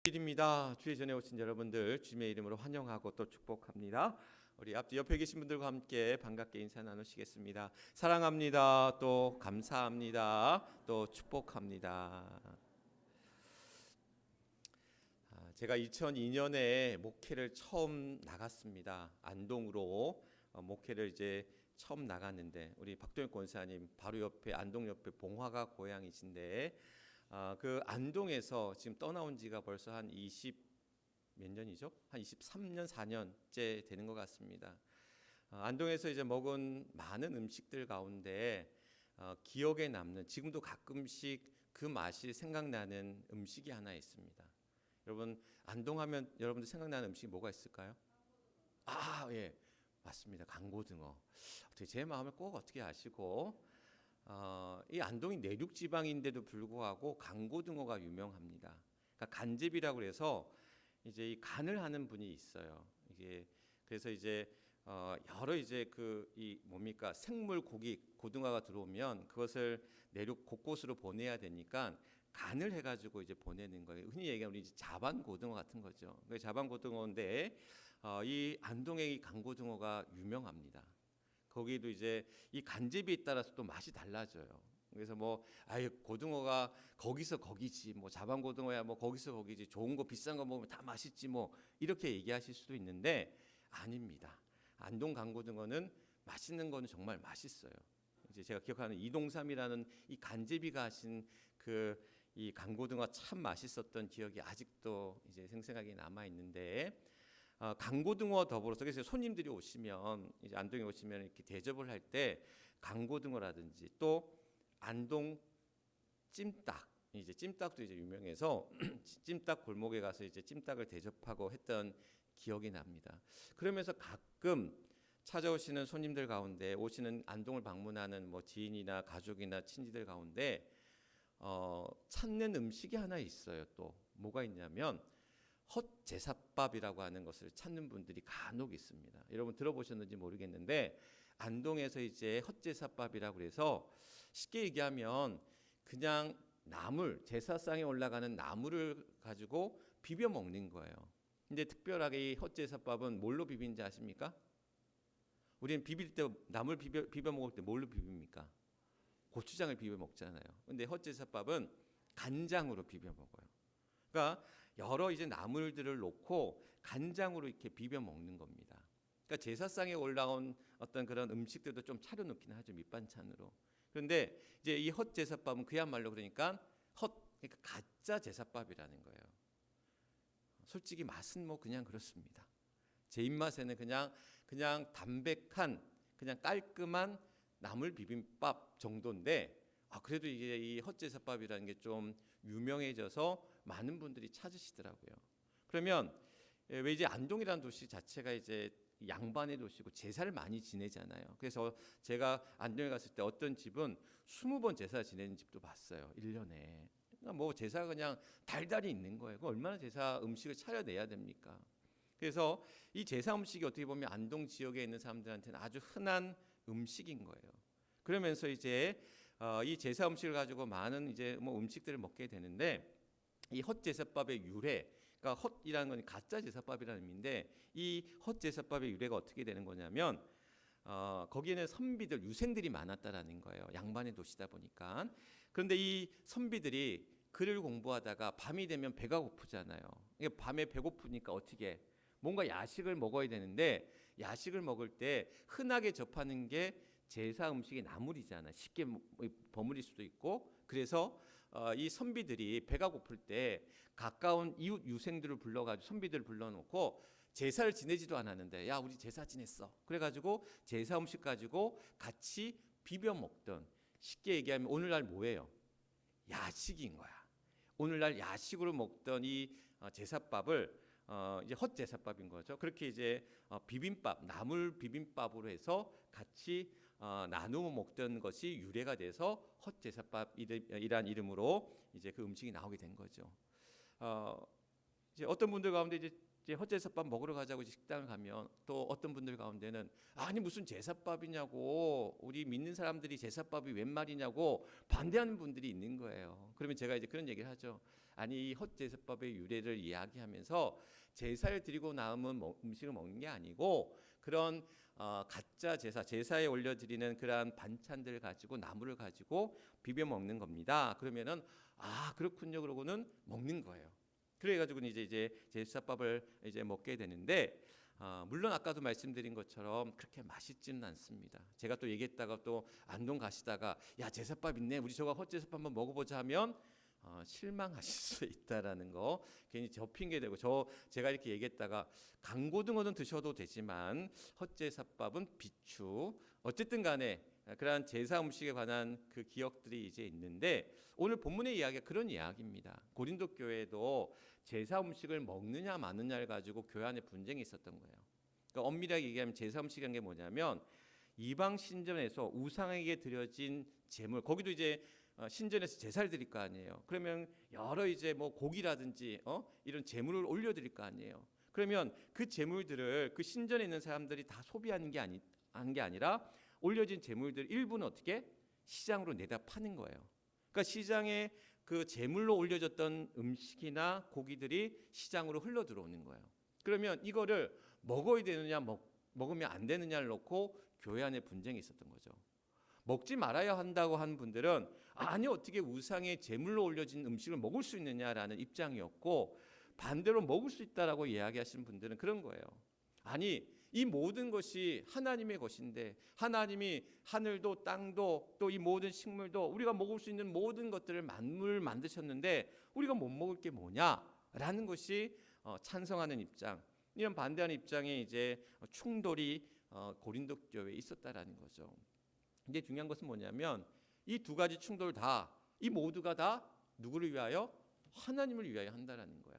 주일입니다. 주일 전에 오신 여러분들 주님의 이름으로 환영하고 또 축복합니다. 우리 앞뒤 옆에 계신 분들과 함께 반갑게 인사 나누시겠습니다. 사랑합니다. 또 감사합니다. 또 축복합니다. 제가 2002년에 목회를 처음 나갔습니다. 안동으로 목회를 이제 처음 나갔는데 우리 박동혁 권사님 바로 옆에 안동 옆에 봉화가 고향이신데 그 안동에서 지금 떠나온 지가 벌써 한 20 몇 년이죠? 한 23년 4년째 되는 것 같습니다. 안동에서 이제 먹은 많은 음식들 가운데 기억에 남는 지금도 가끔씩 그 맛이 생각나는 음식이 하나 있습니다. 여러분 안동하면 여러분들 생각나는 음식이 뭐가 있을까요? 예, 맞습니다. 강고등어. 어떻게 제 마음을 꼭 어떻게 아시고 이 안동이 내륙 지방인데도 불구하고 강고등어가 유명합니다. 그러니까 간집이라고 해서 이제 이 간을 하는 분이 있어요. 이게 그래서 이제 여러 이제 그 이 뭡니까 생물 고기 고등어가 들어오면 그것을 내륙 곳곳으로 보내야 되니까 간을 해가지고 이제 보내는 거예요. 흔히 얘기하면 이제 자반 고등어 같은 거죠. 그 자반 고등어인데 이 안동의 이 강고등어가 유명합니다. 거기도 이제 이 간제비에 따라서 또 맛이 달라져요. 그래서 뭐 아예 고등어가 거기서 거기지 뭐 자반 고등어야 뭐 거기서 거기지 좋은 거 비싼 거 먹으면 다 맛있지 뭐 이렇게 얘기하실 수도 있는데 아닙니다. 안동 강고등어는 맛있는 거는 정말 맛있어요. 이제 제가 기억하는 이동삼이라는 이 간제비가 하신 그 이 강고등어 참 맛있었던 기억이 아직도 이제 생생하게 남아 있는데 강고등어 더불어서 그래서 손님들이 오시면 이제 안동에 오시면 이렇게 대접을 할 때 강고등어라든지 또 안동 찜닭 이제 찜닭도 이제 유명해서 찜닭 골목에 가서 이제 찜닭을 대접하고 했던 기억이 납니다. 그러면서 가끔 찾아오시는 손님들 가운데 오시는 안동을 방문하는 뭐 지인이나 가족이나 친지들 가운데 찾는 음식이 하나 있어요. 또 뭐가 있냐면 헛제사밥이라고 하는 것을 찾는 분들이 간혹 있습니다. 여러분 들어보셨는지 모르겠는데 안동에서 이제 헛제사밥이라고 해서 쉽게 얘기하면 그냥 나물 제사상에 올라가는 나물을 가지고 비벼 먹는 거예요. 근데 특별하게 이 헛제사밥은 뭘로 비빈지 아십니까? 우리는 비빌 때 나물 비벼 먹을 때 뭘로 비빕니까? 고추장을 비벼 먹잖아요. 근데 헛제사밥은 간장으로 비벼 먹어요. 그러니까 여러 이제 나물들을 놓고 간장으로 이렇게 비벼 먹는 겁니다. 그러니까 제사상에 올라온 어떤 그런 음식들도 좀 차려놓긴 하죠. 밑반찬으로. 그런데 이제 이 헛제사밥은 그야말로 그러니까 그러니까 가짜 제사밥이라는 거예요. 솔직히 맛은 뭐 그냥 그렇습니다. 제 입맛에는 그냥 담백한 그냥 깔끔한 나물 비빔밥 정도인데 그래도 이게 이 헛제사밥이라는 게 좀 유명해져서 많은 분들이 찾으시더라고요. 그러면 왜 이제 안동이라는 도시 자체가 이제 양반의 도시고 제사를 많이 지내잖아요. 그래서 제가 안동에 갔을 때 어떤 집은 20번 제사 지내는 집도 봤어요. 1년에. 그러니까 뭐 제사가 그냥 달달이 있는 거예요. 얼마나 제사 음식을 차려내야 됩니까? 그래서 이 제사 음식이 어떻게 보면 안동 지역에 있는 사람들한테는 아주 흔한 음식인 거예요. 그러면서 이제 이 제사 음식을 가지고 많은 이제 뭐 음식들을 먹게 되는데 이 헛제사밥의 유래, 그러니까 헛이라는 건 가짜 제사밥이라는 의미인데 이 헛제사밥의 유래가 어떻게 되는 거냐면 거기에는 선비들, 유생들이 많았다라는 거예요. 양반의 도시다 보니까. 그런데 이 선비들이 글을 공부하다가 밤이 되면 배가 고프잖아요. 밤에 배고프니까 어떻게 뭔가 야식을 먹어야 되는데 야식을 먹을 때 흔하게 접하는 게 제사 음식이 나물이잖아. 쉽게 버무릴 수도 있고. 그래서 이 선비들이 배가 고플 때 가까운 이웃 유생들을 불러가지고 선비들을 불러놓고 제사를 지내지도 않았는데 야 우리 제사 지냈어. 그래가지고 제사 음식 가지고 같이 비벼 먹던 쉽게 얘기하면 오늘날 뭐예요? 야식인 거야. 오늘날 야식으로 먹던 이 제사밥을 이제 헛제사밥인 거죠. 그렇게 이제 비빔밥, 나물 비빔밥으로 해서 같이 나누어 먹던 것이 유래가 돼서 헛제사밥이란 이름으로 이제 그 음식이 나오게 된 거죠. 이제 어떤 분들 가운데 이제 이제 헛제사밥 먹으러 가자고 식당을 가면 또 어떤 분들 가운데는 아니 무슨 제사밥이냐고, 우리 믿는 사람들이 제사밥이 웬 말이냐고 반대하는 분들이 있는 거예요. 그러면 제가 이제 그런 얘기를 하죠. 아니 이 헛제사밥의 유래를 이야기하면서 제사를 드리고 남은 음식을 먹는 게 아니고 그런 가짜 제사에 올려드리는 그러한 반찬들을 가지고 나물을 가지고 비벼 먹는 겁니다. 그러면은 아 그렇군요. 그러고는 먹는 거예요. 그래가지고 이제 제사밥을 이제 먹게 되는데 물론 아까도 말씀드린 것처럼 그렇게 맛있지는 않습니다. 제가 또 얘기했다가 또 안동 가시다가 야 제사밥 있네, 우리 저거 헛제사밥 한번 먹어보자 하면 실망하실 수 있다라는 거 괜히 저 핑계 대고 제가 이렇게 얘기했다가 강고등어는 드셔도 되지만 헛제사밥은 비추 어쨌든 간에 그러한 제사 음식에 관한 그 기억들이 이제 있는데 오늘 본문의 이야기가 그런 이야기입니다. 고린도 교회도 제사 음식을 먹느냐 마느냐를 가지고 교회 안에 분쟁이 있었던 거예요. 그러니까 엄밀하게 얘기하면 제사 음식이라는 게 뭐냐면 이방 신전에서 우상에게 드려진 제물, 거기도 이제 신전에서 제사를 드릴 거 아니에요. 그러면 여러 이제 뭐 고기라든지 이런 제물을 올려드릴 거 아니에요. 그러면 그 제물들을 그 신전에 있는 사람들이 다 소비하는 게 아니라 올려진 제물들 일부는 어떻게 시장으로 내다 파는 거예요. 그러니까 시장에 그 제물로 올려졌던 음식이나 고기들이 시장으로 흘러 들어오는 거예요. 그러면 이거를 먹어야 되느냐 먹으면 안 되느냐를 놓고 교회 안에 분쟁이 있었던 거죠. 먹지 말아야 한다고 한 분들은 아니 어떻게 우상의 제물로 올려진 음식을 먹을 수 있느냐라는 입장이었고, 반대로 먹을 수 있다라고 이야기하시는 분들은 그런 거예요. 아니 이 모든 것이 하나님의 것인데 하나님이 하늘도 땅도 또 이 모든 식물도 우리가 먹을 수 있는 모든 것들을 만물 만드셨는데 우리가 못 먹을 게 뭐냐라는 것이 찬성하는 입장, 이런 반대하는 입장에 이제 충돌이 고린도 교회에 있었다라는 거죠. 근데 중요한 것은 뭐냐면 이 두 가지 충돌 이 모두가 다 누구를 위하여? 하나님을 위하여 한다라는 거야.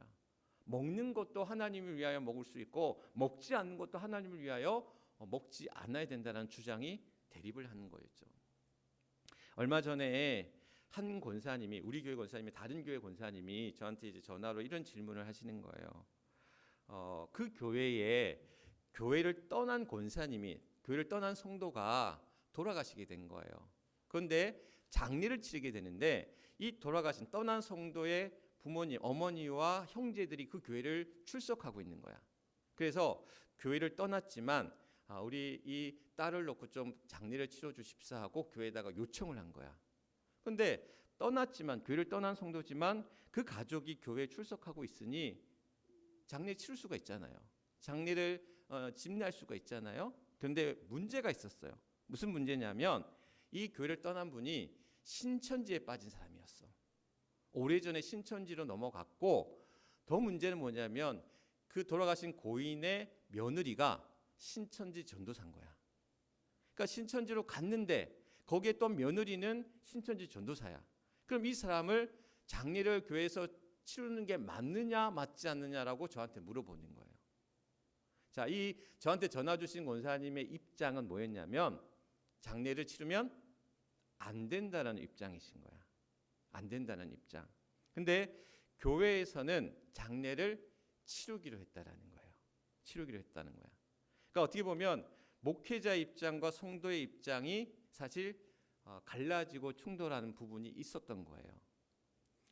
먹는 것도 하나님을 위하여 먹을 수 있고 먹지 않는 것도 하나님을 위하여 먹지 않아야 된다는 주장이 대립을 하는 거였죠. 얼마 전에 한 권사님이, 우리 교회 권사님이 다른 교회 권사님이 저한테 이제 전화로 이런 질문을 하시는 거예요. 그 교회에 교회를 떠난 권사님이, 교회를 떠난 성도가 돌아가시게 된 거예요. 그런데 장례를 치르게 되는데 이 돌아가신 떠난 성도의 부모님, 어머니와 형제들이 그 교회를 출석하고 있는 거야. 그래서 교회를 떠났지만 우리 이 딸을 놓고 좀 장례를 치러 주십사 하고 교회에다가 요청을 한 거야. 그런데 떠났지만, 교회를 떠난 성도지만 그 가족이 교회에 출석하고 있으니 장례 치를 수가 있잖아요. 장례를 집례할 수가 있잖아요. 그런데 문제가 있었어요. 무슨 문제냐면 이 교회를 떠난 분이 신천지에 빠진 사람이었어. 오래전에 신천지로 넘어갔고, 더 문제는 뭐냐면 그 돌아가신 고인의 며느리가 신천지 전도사인 거야. 그러니까 신천지로 갔는데 거기에 또 며느리는 신천지 전도사야. 그럼 이 사람을 장례를 교회에서 치르는 게 맞느냐 맞지 않느냐라고 저한테 물어보는 거예요. 자, 이 저한테 전화 주신 권사님의 입장은 뭐였냐면 장례를 치르면 안 된다는 입장이신 거야. 안 된다는 입장. 근데 교회에서는 장례를 치르기로 했다라는 거예요. 치르기로 했다는 거야. 그러니까 어떻게 보면 목회자 입장과 성도의 입장이 사실 갈라지고 충돌하는 부분이 있었던 거예요.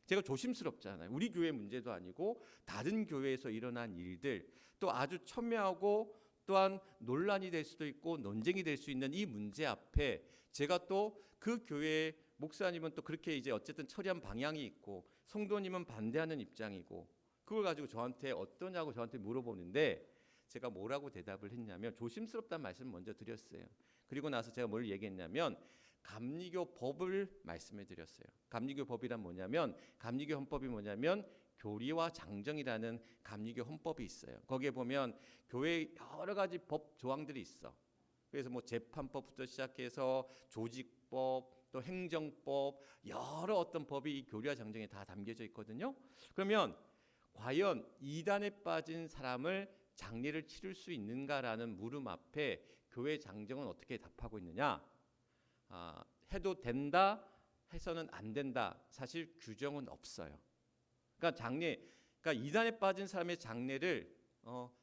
제가 조심스럽잖아요. 우리 교회 문제도 아니고 다른 교회에서 일어난 일들, 또 아주 첨예하고 또한 논란이 될 수도 있고 논쟁이 될 수 있는 이 문제 앞에 제가 또 그 교회의 목사님은 또 그렇게 이제 어쨌든 처리한 방향이 있고 성도님은 반대하는 입장이고 그걸 가지고 저한테 어떠냐고 저한테 물어보는데 제가 뭐라고 대답을 했냐면 조심스럽다는 말씀을 먼저 드렸어요. 그리고 나서 제가 뭘 얘기했냐면 감리교 법을 말씀해 드렸어요. 감리교 법이란 뭐냐면, 감리교 헌법이 뭐냐면 교리와 장정이라는 감리교 헌법이 있어요. 거기에 보면 교회 여러 가지 법 조항들이 있어. 그래서 뭐 재판법부터 시작해서 조직법, 또 행정법, 여러 어떤 법이 이 교리와 장정에 다 담겨져 있거든요. 그러면 과연 이단에 빠진 사람을 장례를 치를 수 있는가라는 물음 앞에 교회 장정은 어떻게 답하고 있느냐? 해도 된다, 해서는 안 된다. 사실 규정은 없어요. 그러니까 그러니까 이단에 빠진 사람의 장례를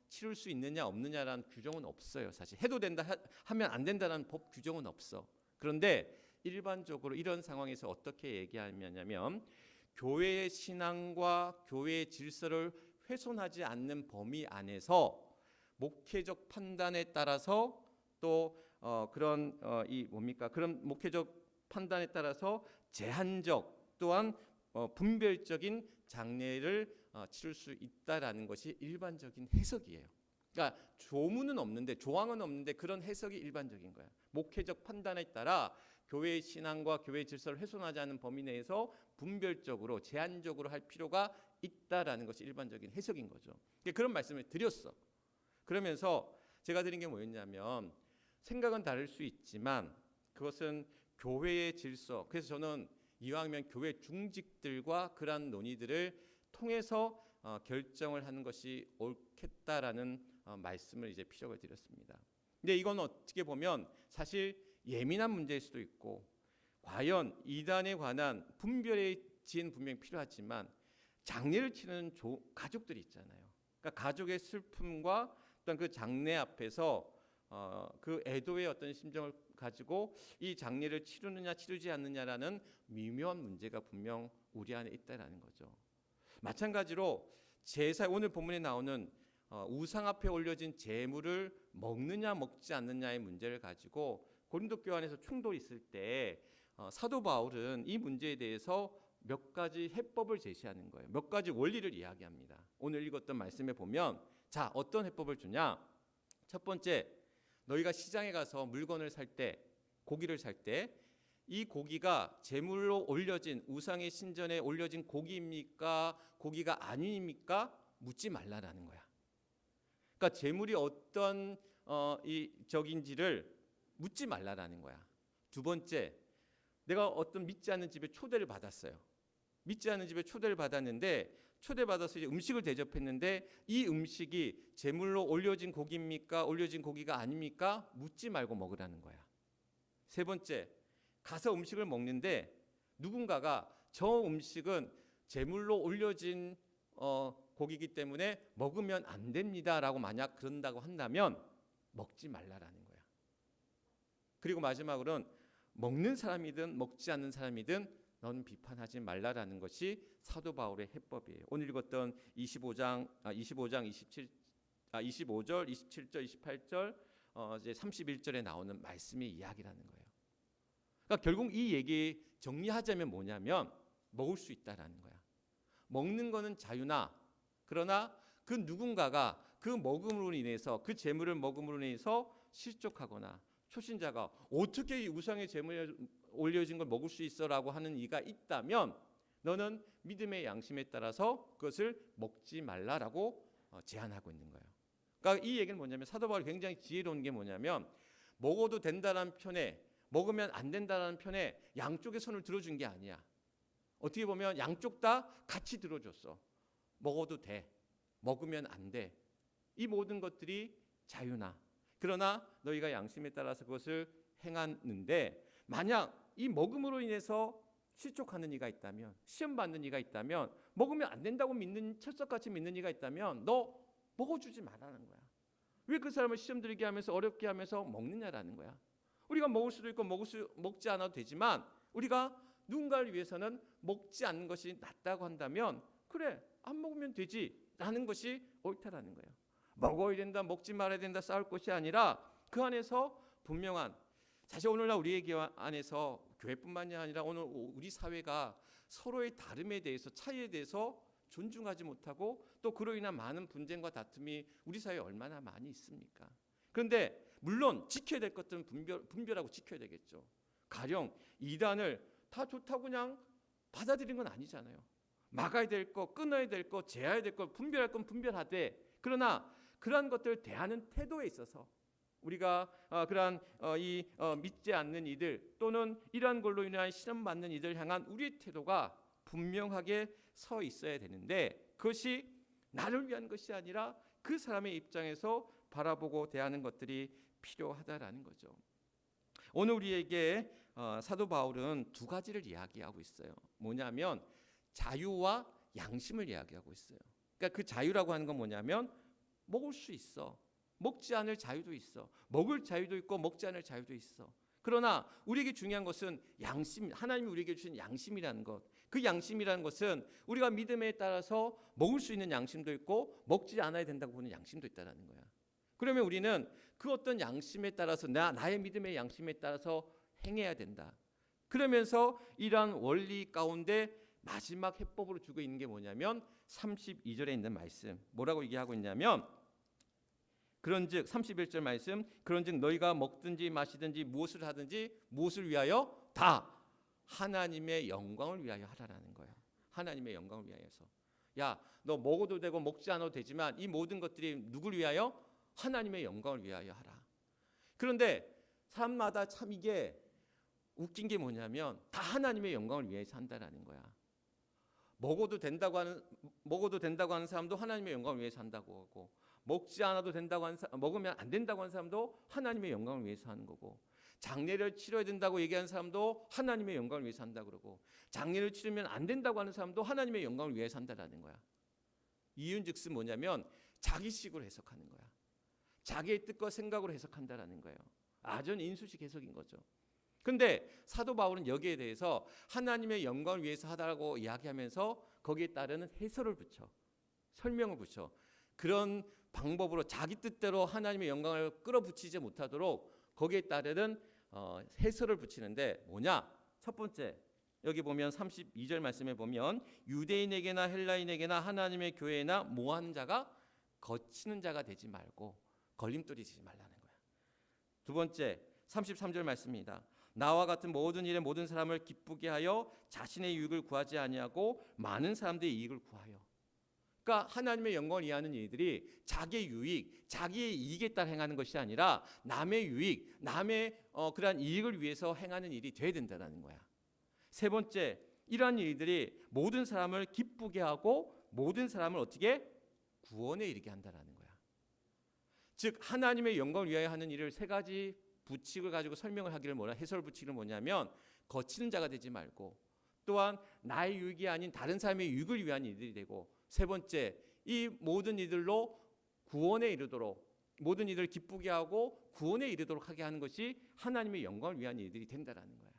치룰 수 있느냐 없느냐라는 규정은 없어요. 사실 해도 된다 하면 안 된다는 법 규정은 없어. 그런데 일반적으로 이런 상황에서 어떻게 얘기하냐면 교회의 신앙과 교회의 질서를 훼손하지 않는 범위 안에서 목회적 판단에 따라서 또 그런 그런 목회적 판단에 따라서 제한적 또한 분별적인 장례를 치를 수 있다라는 것이 일반적인 해석이에요. 그러니까 조문은 없는데 조항은 없는데 그런 해석이 일반적인 거야. 목회적 판단에 따라 교회의 신앙과 교회의 질서를 훼손하지 않는 범위 내에서 분별적으로 제한적으로 할 필요가 있다라는 것이 일반적인 해석인 거죠. 그런 말씀을 드렸어. 그러면서 제가 드린 게 뭐였냐면 생각은 다를 수 있지만 그것은 교회의 질서. 그래서 저는 이왕이면 교회 중직들과 그러한 논의들을 통해서 결정을 하는 것이 옳겠다라는 말씀을 이제 피력을 드렸습니다. 근데 이건 어떻게 보면 사실 예민한 문제일 수도 있고 과연 이단에 관한 분별의 지혜는 분명히 필요하지만 장례를 치르는 가족들이 있잖아요. 그러니까 가족의 슬픔과 어떤 그 장례 앞에서 그 애도의 어떤 심정을 가지고 이 장례를 치르느냐 치르지 않느냐라는 미묘한 문제가 분명 우리 안에 있다라는 거죠. 마찬가지로 제사 오늘 본문에 나오는 우상 앞에 올려진 제물을 먹느냐 먹지 않느냐의 문제를 가지고 고린도 교회 안에서 충돌이 있을 때 사도 바울은 이 문제에 대해서 몇 가지 해법을 제시하는 거예요. 몇 가지 원리를 이야기합니다. 오늘 읽었던 말씀에 보면 자 어떤 해법을 주냐. 첫 번째 너희가 시장에 가서 물건을 살 때 고기를 살 때 이 고기가 제물로 올려진 우상의 신전에 올려진 고기입니까? 고기가 아닙니까? 묻지 말라라는 거야. 그러니까 제물이 어떤 적인지를 묻지 말라라는 거야. 두 번째, 내가 어떤 믿지 않는 집에 초대를 받았어요. 믿지 않는 집에 초대를 받았는데 초대받아서 이제 음식을 대접했는데 이 음식이 제물로 올려진 고기입니까? 올려진 고기가 아닙니까? 묻지 말고 먹으라는 거야. 세 번째, 가서 음식을 먹는데 누군가가 저 음식은 제물로 올려진 고기이기 때문에 먹으면 안 됩니다라고 만약 그런다고 한다면 먹지 말라라는 거야. 그리고 마지막으로는 먹는 사람이든 먹지 않는 사람이든 너는 비판하지 말라라는 것이 사도 바울의 해법이에요. 오늘 읽었던 25절, 27절, 28절, 이제 31절에 나오는 말씀의 이야기라는 거예요. 그러니까 결국 이 얘기 정리하자면 뭐냐면 먹을 수 있다라는 거야. 먹는 거는 자유나 그러나 그 누군가가 그 먹음으로 인해서 그 제물을 먹음으로 인해서 실족하거나 초신자가 어떻게 이 우상의 제물에 올려진 걸 먹을 수 있어라고 하는 이가 있다면 너는 믿음의 양심에 따라서 그것을 먹지 말라라고 제안하고 있는 거예요. 그러니까 이 얘기는 뭐냐면 사도 바울이 굉장히 지혜로운 게 뭐냐면 먹어도 된다는 편에 먹으면 안 된다는 편에 양쪽의 손을 들어준 게 아니야. 어떻게 보면 양쪽 다 같이 들어줬어. 먹어도 돼. 먹으면 안 돼. 이 모든 것들이 자유나 그러나 너희가 양심에 따라서 그것을 행하는데 만약 이 먹음으로 인해서 실족하는 이가 있다면 시험 받는 이가 있다면 먹으면 안 된다고 믿는 철석같이 믿는 이가 있다면 너 먹어주지 말라는 거야. 왜 그 사람을 시험 들게 하면서 어렵게 하면서 먹느냐라는 거야. 우리가 먹을 수도 있고 먹지 않아도 되지만 우리가 누군가를 위해서는 먹지 않는 것이 낫다고 한다면 그래 안 먹으면 되지 라는 것이 옳다라는 거예요. 먹어야 된다 먹지 말아야 된다 싸울 것이 아니라 그 안에서 분명한 사실 오늘날 우리의 교회 안에서 교회뿐만이 아니라 오늘 우리 사회가 서로의 다름에 대해서 차이에 대해서 존중하지 못하고 또 그로 인한 많은 분쟁과 다툼이 우리 사회에 얼마나 많이 있습니까? 그런데 물론 지켜야 될 것들은 분별하고 지켜야 되겠죠. 가령 이단을 다 좋다고 그냥 받아들이는 건 아니잖아요. 막아야 될 거, 끊어야 될 거, 제어해야 될 거, 분별할 건 분별하되 그러나 그러한 것들을 대하는 태도에 있어서 우리가 그러한 믿지 않는 이들 또는 이러한 걸로 인한 시험 받는 이들 향한 우리의 태도가 분명하게 서 있어야 되는데 그것이 나를 위한 것이 아니라 그 사람의 입장에서 바라보고 대하는 것들이 필요하다라는 거죠. 오늘 우리에게 사도 바울은 두 가지를 이야기하고 있어요. 뭐냐면 자유와 양심을 이야기하고 있어요. 그러니까 그 자유라고 하는 건 뭐냐면 먹을 수 있어. 먹지 않을 자유도 있어. 먹을 자유도 있고 먹지 않을 자유도 있어. 그러나 우리에게 중요한 것은 양심, 하나님이 우리에게 주신 양심이라는 것. 그 양심이라는 것은 우리가 믿음에 따라서 먹을 수 있는 양심도 있고 먹지 않아야 된다고 보는 양심도 있다는 거야. 그러면 우리는 그 어떤 양심에 따라서 나의 믿음의 양심에 따라서 행해야 된다. 그러면서 이러한 원리 가운데 마지막 해법으로 주고 있는 게 뭐냐면 32절에 있는 말씀. 뭐라고 얘기하고 있냐면 그런즉 31절 말씀 그런즉 너희가 먹든지 마시든지 무엇을 하든지 무엇을 위하여 다 하나님의 영광을 위하여 하라라는 거예요. 하나님의 영광을 위하여서. 야, 너 먹어도 되고 먹지 않아도 되지만 이 모든 것들이 누구를 위하여? 하나님의 영광을 위하여 하라. 그런데 사람마다 참 이게 웃긴 게 뭐냐면 다 하나님의 영광을 위해서 한다라는 거야. 먹어도 된다고 하는 사람도 하나님의 영광을 위해서 한다고 하고 먹지 않아도 된다고 하는 먹으면 안 된다고 하는 사람도 하나님의 영광을 위해서 하는 거고 장례를 치러야 된다고 얘기하는 사람도 하나님의 영광을 위해서 한다 그러고 장례를 치르면 안 된다고 하는 사람도 하나님의 영광을 위해서 한다라는 거야. 이윤즉슨 뭐냐면 자기식으로 해석하는 거야. 자기의 뜻과 생각으로 해석한다라는 거예요. 아전 인수식 해석인 거죠. 근데 사도 바울은 여기에 대해서 하나님의 영광을 위해서 하다라고 이야기하면서 거기에 따르는 해설을 붙여, 설명을 붙여. 그런 방법으로 자기 뜻대로 하나님의 영광을 끌어붙이지 못하도록 거기에 따르는 해설을 붙이는데 뭐냐? 첫 번째 여기 보면 32절 말씀에 보면 유대인에게나 헬라인에게나 하나님의 교회나 모하는 자가 거치는 자가 되지 말고 걸림돌이 되지 말라는 거야. 두 번째 33절 말씀입니다. 나와 같은 모든 일에 모든 사람을 기쁘게 하여 자신의 유익을 구하지 아니하고 많은 사람들의 이익을 구하여. 그러니까 하나님의 영광을 위하는 일들이 자기의 유익, 자기의 이익에 따라 행하는 것이 아니라 남의 유익, 남의 그러한 이익을 위해서 행하는 일이 돼야 된다는 거야. 세 번째, 이러한 일들이 모든 사람을 기쁘게 하고 모든 사람을 어떻게 구원에 이르게 한다는 거야. 즉 하나님의 영광을 위하여 하는 일을 세 가지 부칙을 가지고 설명을 하기를 해설 부칙은 뭐냐면 거치는 자가 되지 말고 또한 나의 유익이 아닌 다른 사람의 유익을 위한 일들이 되고 세 번째 이 모든 이들로 구원에 이르도록 모든 이들을 기쁘게 하고 구원에 이르도록 하게 하는 것이 하나님의 영광을 위한 일들이 된다라는 거예요.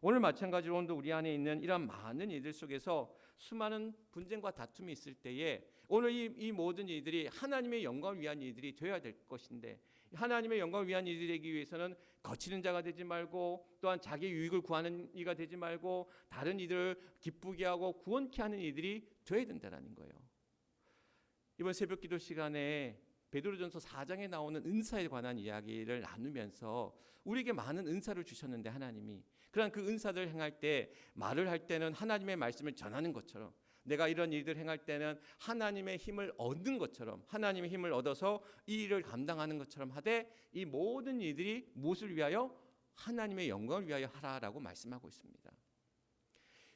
오늘 마찬가지로 오늘도 우리 안에 있는 이런 많은 일들 속에서 수많은 분쟁과 다툼이 있을 때에 오늘 이 모든 일들이 하나님의 영광을 위한 일들이 되어야 될 것인데 하나님의 영광을 위한 일이 되기 위해서는 거치는 자가 되지 말고 또한 자기 유익을 구하는 이가 되지 말고 다른 이들을 기쁘게 하고 구원케 하는 이들이 되어야 된다는 거예요. 이번 새벽기도 시간에 베드로전서 4장에 나오는 은사에 관한 이야기를 나누면서 우리에게 많은 은사를 주셨는데 하나님이 그러한 그 은사들을 행할 때 말을 할 때는 하나님의 말씀을 전하는 것처럼 내가 이런 일들 행할 때는 하나님의 힘을 얻는 것처럼 하나님의 힘을 얻어서 이 일을 감당하는 것처럼 하되 이 모든 일들이 무엇을 위하여? 하나님의 영광을 위하여 하라라고 말씀하고 있습니다.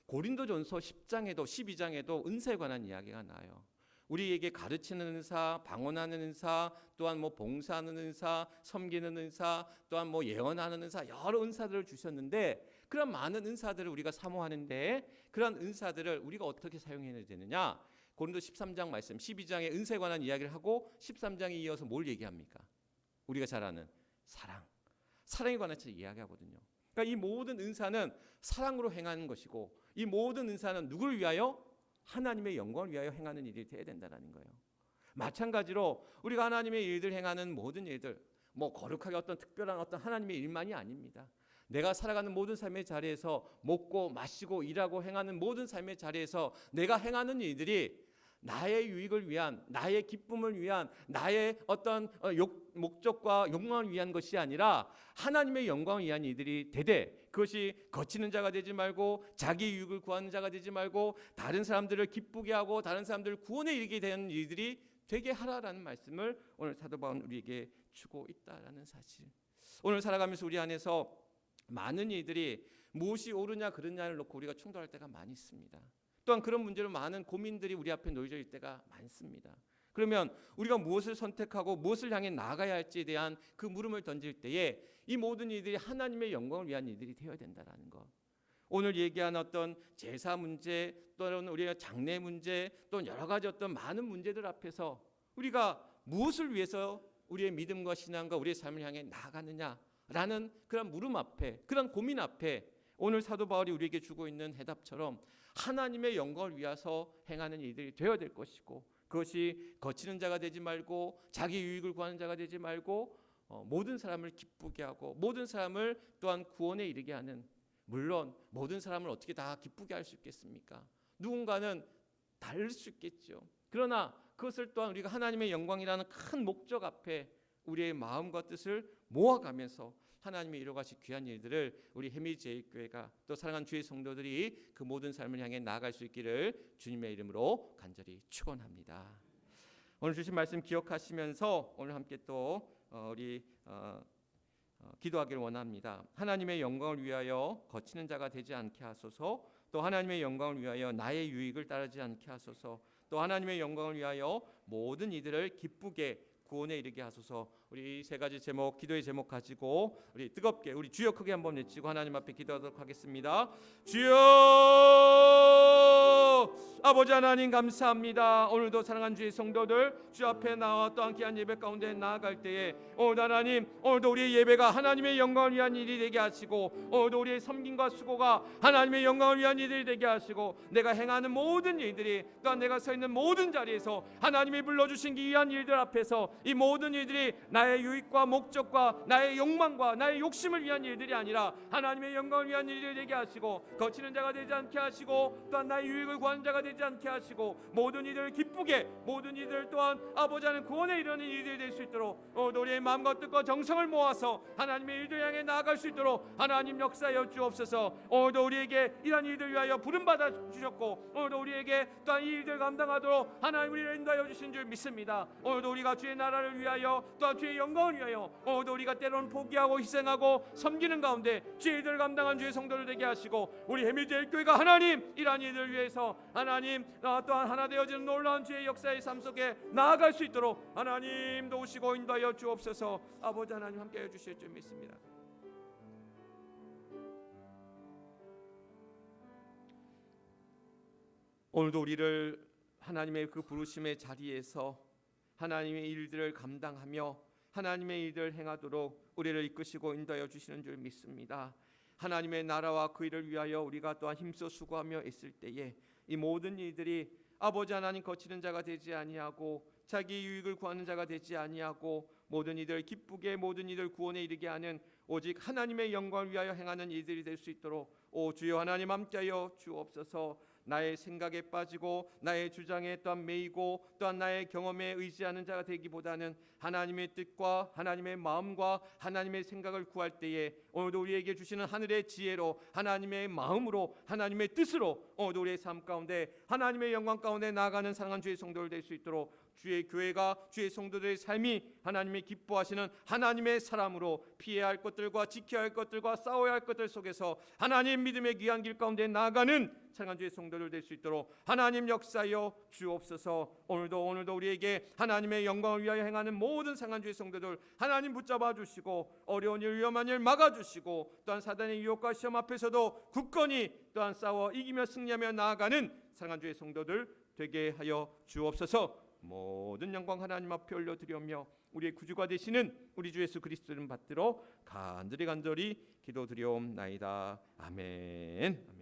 고린도전서 10장에도 12장에도 은사에 관한 이야기가 나와요. 우리에게 가르치는 은사, 방언하는 은사, 또한 봉사하는 은사, 섬기는 은사, 또한 예언하는 은사 여러 은사들을 주셨는데 그런 많은 은사들을 우리가 사모하는데 그런 은사들을 우리가 어떻게 사용해야 되느냐? 고린도 13장 말씀 12장에 은사에 관한 이야기를 하고 13장에 이어서 뭘 얘기합니까? 우리가 잘 아는 사랑. 사랑에 관해서 이야기하거든요. 그러니까 이 모든 은사는 사랑으로 행하는 것이고 이 모든 은사는 누구를 위하여? 하나님의 영광을 위하여 행하는 일이 되어야 된다는 거예요. 마찬가지로 우리가 하나님의 일들 행하는 모든 일들 거룩하게 어떤 특별한 어떤 하나님의 일만이 아닙니다. 내가 살아가는 모든 삶의 자리에서 먹고 마시고 일하고 행하는 모든 삶의 자리에서 내가 행하는 일들이 나의 유익을 위한 나의 기쁨을 위한 나의 어떤 목적과 욕망을 위한 것이 아니라 하나님의 영광을 위한 이들이 되되 그것이 거치는 자가 되지 말고 자기 유익을 구하는 자가 되지 말고 다른 사람들을 기쁘게 하고 다른 사람들을 구원에 이르게 되는 일들이 되게 하라라는 말씀을 오늘 사도 바울은 우리에게 주고 있다라는 사실. 오늘 살아가면서 우리 안에서 많은 이들이 무엇이 옳으냐 그르냐를 놓고 우리가 충돌할 때가 많이 있습니다. 또한 그런 문제로 많은 고민들이 우리 앞에 놓여져 있을 때가 많습니다. 그러면 우리가 무엇을 선택하고 무엇을 향해 나아가야 할지에 대한 그 물음을 던질 때에 이 모든 일들이 하나님의 영광을 위한 일들이 되어야 된다는 것. 오늘 얘기한 어떤 제사 문제 또는 우리가 장례 문제 또는 여러 가지 어떤 많은 문제들 앞에서 우리가 무엇을 위해서 우리의 믿음과 신앙과 우리의 삶을 향해 나아가느냐라는 그런 물음 앞에, 그런 고민 앞에 오늘 사도 바울이 우리에게 주고 있는 해답처럼 하나님의 영광을 위해서 행하는 일들이 되어야 될 것이고, 그것이 거치는 자가 되지 말고 자기 유익을 구하는 자가 되지 말고 모든 사람을 기쁘게 하고 모든 사람을 또한 구원에 이르게 하는, 물론 모든 사람을 어떻게 다 기쁘게 할 수 있겠습니까? 누군가는 다를 수 있겠죠. 그러나 그것을 또한 우리가 하나님의 영광이라는 큰 목적 앞에 우리의 마음과 뜻을 모아가면서 하나님의 이로같이 귀한 일들을 우리 해미제일교회가 또 사랑하는 주의 성도들이 그 모든 삶을 향해 나아갈 수 있기를 주님의 이름으로 간절히 축원합니다. 오늘 주신 말씀 기억하시면서 오늘 함께 또 우리 기도하기를 원합니다. 하나님의 영광을 위하여 거치는 자가 되지 않게 하소서. 또 하나님의 영광을 위하여 나의 유익을 따르지 않게 하소서. 또 하나님의 영광을 위하여 모든 이들을 기쁘게 구원에 이르게 하소서. 우리 세 가지 제목, 기도의 제목 가지고 우리 뜨겁게 우리 주여 크게 한번 외치고 하나님 앞에 기도하도록 하겠습니다. 주여, 아버지 하나님 감사합니다. 오늘도 사랑하는 주의 성도들 주 앞에 나와 또 함께한 예배 가운데 나아갈 때에 오늘 하나님, 오늘도 우리의 예배가 하나님의 영광을 위한 일이 되게 하시고, 오늘도 우리의 섬김과 수고가 하나님의 영광을 위한 일이 되게 하시고, 내가 행하는 모든 일들이 또한 내가 서 있는 모든 자리에서 하나님이 불러주신 귀한 일들 앞에서 이 모든 일들이 나의 유익과 목적과 나의 욕망과 나의 욕심을 위한 일들이 아니라 하나님의 영광을 위한 일이 되게 하시고, 거치는 자가 되지 않게 하시고 또한 나의 유익을 구하는 자가 되지 않게 하시고, 모든 이들을 기쁘게, 모든 이들 또한 아버지 하나님 구원에 이르는 일들이 될 수 있도록 우리의 마음과 뜻과 정성을 모아서 하나님의 일들 향해 나아갈 수 있도록 하나님 역사하여 주옵소서. 오늘도 우리에게 이런 일들 위하여 부름받아 주셨고, 오늘도 우리에게 또한 이 일들 감당하도록 하나님 우리를 인도하여 주신 줄 믿습니다. 오늘도 우리가 주의 나라를 위하여 또한 주의 영광을 위하여 오늘도 우리가 때로는 포기하고 희생하고 섬기는 가운데 주의 일들을 감당한 주의 성도를 되게 하시고, 우리 해미제일교회가 하나님 이러한 일들을 위해서 하나님 또한 하나 되어지는 놀라운 주의 역사의 삶 속에 나아갈 수 있도록 하나님 도우시고 인도하여 주옵소서. 아버지 하나님 함께해 주실 줄 믿습니다. 오늘도 우리를 하나님의 그 부르심의 자리에서 하나님의 일들을 감당하며 하나님의 일들을 행하도록 우리를 이끄시고 인도하여 주시는 줄 믿습니다. 하나님의 나라와 그 일을 위하여 우리가 또한 힘써 수고하며 있을 때에 이 모든 일들이 아버지 하나님 거치는 자가 되지 아니하고 자기 유익을 구하는 자가 되지 아니하고 모든 이들 기쁘게 모든 이들 구원에 이르게 하는 오직 하나님의 영광을 위하여 행하는 일들이 될 수 있도록 오 주여 하나님 함께하여 주옵소서. 나의 생각에 빠지고 나의 주장에 또한 매이고 또한 나의 경험에 의지하는 자가 되기보다는 하나님의 뜻과 하나님의 마음과 하나님의 생각을 구할 때에 오늘도 우리에게 주시는 하늘의 지혜로 하나님의 마음으로 하나님의 뜻으로 오늘도 우리의 삶 가운데 하나님의 영광 가운데 나아가는 사랑하는 주의 성도들 될 수 있도록 주의 교회가 주의 성도들의 삶이 하나님의 기뻐하시는 하나님의 사람으로 피해야 할 것들과 지켜야 할 것들과 싸워야 할 것들 속에서 하나님 믿음의 귀한 길 가운데 나아가는 사랑하는 주의 성도들 될 수 있도록 하나님 역사여 주옵소서. 오늘도 우리에게 하나님의 영광을 위하여 행하는 모든 사랑하는 주의 성도들 하나님 붙잡아 주시고 어려운 일 위험한 일 막아 주시고 또한 사단의 유혹과 시험 앞에서도 굳건히 또한 싸워 이기며 승리하며 나아가는 사랑하는 주의 성도들 되게 하여 주옵소서. 모든 영광 하나님 앞에 올려드리며 우리의 구주가 되시는 우리 주 예수 그리스도를 받들어 간절히 기도드리옵나이다. 아멘. 아멘.